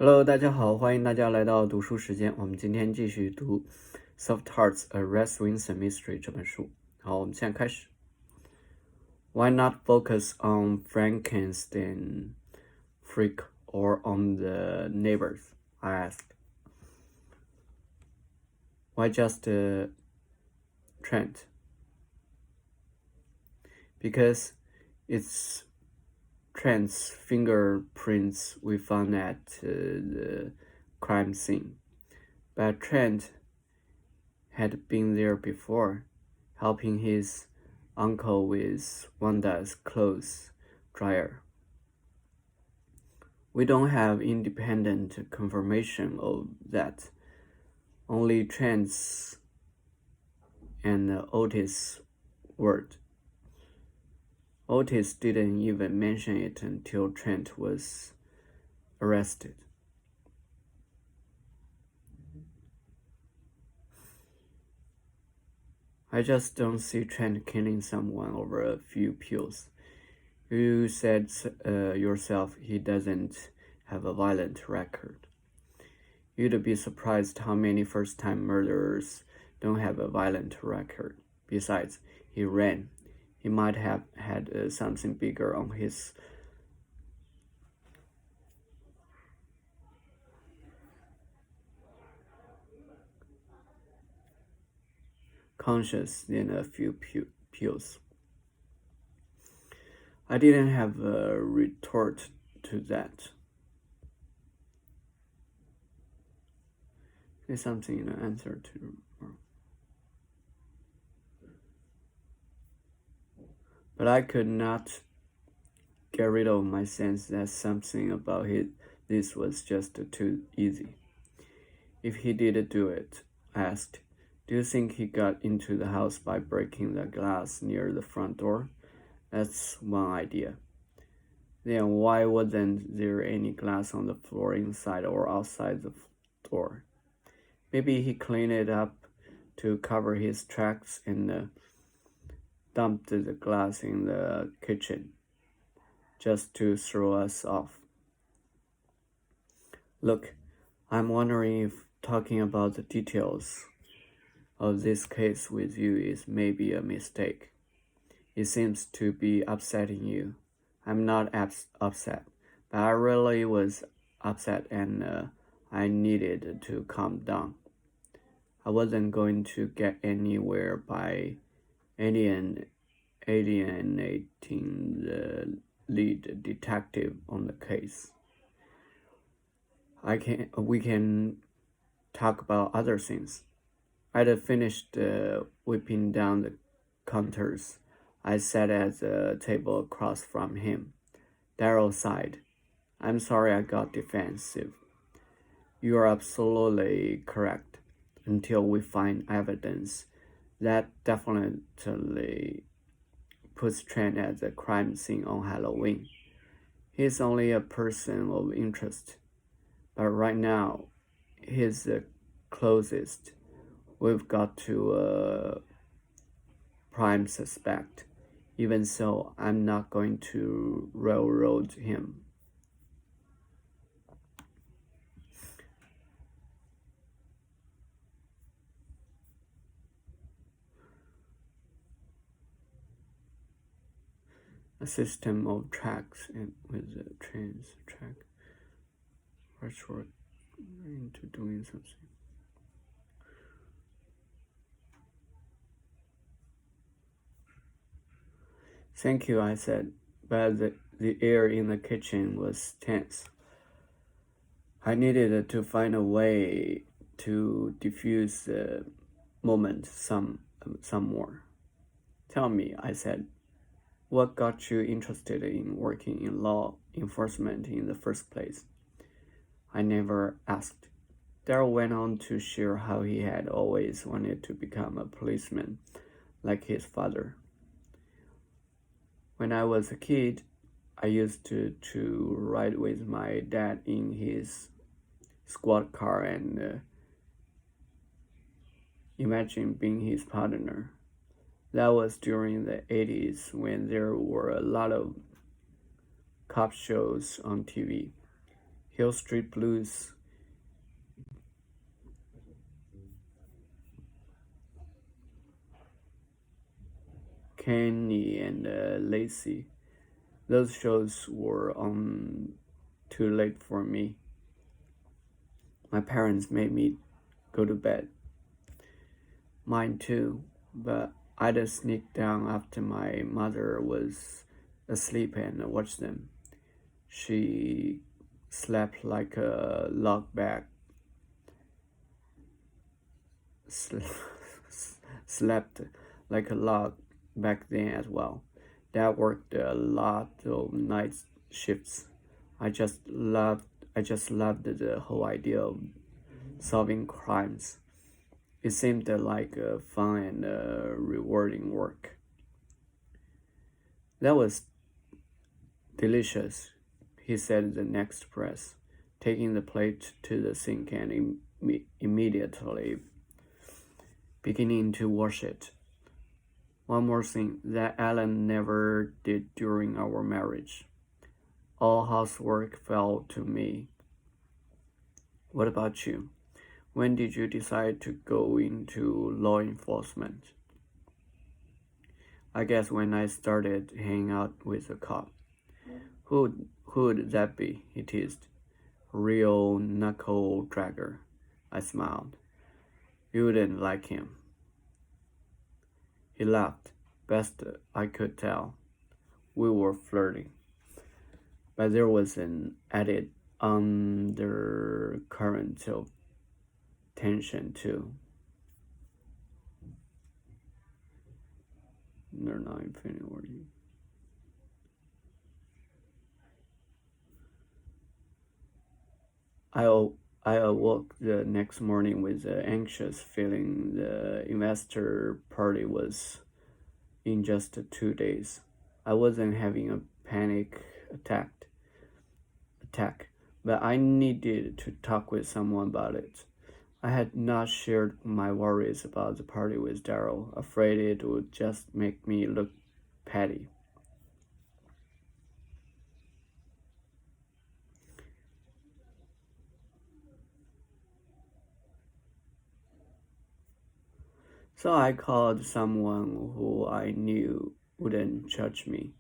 Hello，大家好，欢迎大家来到读书时间。我们今天继续读《Soft Hearts: A Rett Swinson Mystery》这本书。好，我们现在开始。Why not focus on Frankenstein, Freak, or on the neighbors? I asked. Why just Trent? Because it's Trent's fingerprints we found at the crime scene. But Trent had been there before, helping his uncle with Wanda's clothes dryer. We don't have independent confirmation of that, only Trent's and Otis' word. Otis didn't even mention it until Trent was arrested. I just don't see Trent killing someone over a few pills. You said yourself he doesn't have a violent record. You'd be surprised how many first-time murderers don't have a violent record. Besides, he ran. He might have had something bigger on his conscience than a few pills. I didn't have a retort to that. Say something in answer to. But I could not get rid of my sense that something about this was just too easy. If he did do it, I asked, do you think he got into the house by breaking the glass near the front door? That's one idea. Then why wasn't there any glass on the floor inside or outside the door? Maybe he cleaned it up to cover his tracks and dumped the glass in the kitchen just to throw us off. Look, I'm wondering if talking about the details of this case with you is maybe a mistake. It seems to be upsetting you. I'm not upset, but I really was upset and I needed to calm down. I wasn't going to get anywhere by alienating the lead detective on the case. We can talk about other things. I'd finished whipping down the counters. I sat at the table across from him. Darryl sighed. I'm sorry I got defensive. You are absolutely correct. Until we find evidence that definitely puts Trent at the crime scene on Halloween. He's only a person of interest, but right now, he's the closest we've got to a prime suspect. Even so, I'm not going to railroad him. A system of tracks and with the trains track virtual into doing something. Thank you, I said, but the air in the kitchen was tense. I needed to find a way to diffuse the moment some more. Tell me, I said, what got you interested in working in law enforcement in the first place? I never asked. Darryl went on to share how he had always wanted to become a policeman, like his father. When I was a kid, I used to ride with my dad in his squad car and imagine being his partner. That was during the 80s when there were a lot of cop shows on TV. Hill Street Blues, Kenny and Lacey. Those shows were on too late for me. My parents made me go to bed. Mine too, but I'd sneak down after my mother was asleep and watch them. She slept like a log back, slept like a log back then as well. Dad worked a lot of night shifts. I just loved I just loved the whole idea of solving crimes. It seemed like fun and rewarding work. That was delicious, he said the next breath, taking the plate to the sink and immediately beginning to wash it. One more thing that Alan never did during our marriage. All housework fell to me. What about you? When did you decide to go into law enforcement? I guess when I started hanging out with a cop. Who'd that be? He teased. Real knuckle dragger. I smiled. You didn't like him. He laughed. Best I could tell. We were flirting. But there was an added undercurrent of tension too. They're not infinity. I awoke the next morning with an anxious feeling. The investor party was in just 2 days. I wasn't having a panic attack, but I needed to talk with someone about it. I had not shared my worries about the party with Darrell, afraid it would just make me look petty. So I called someone who I knew wouldn't judge me.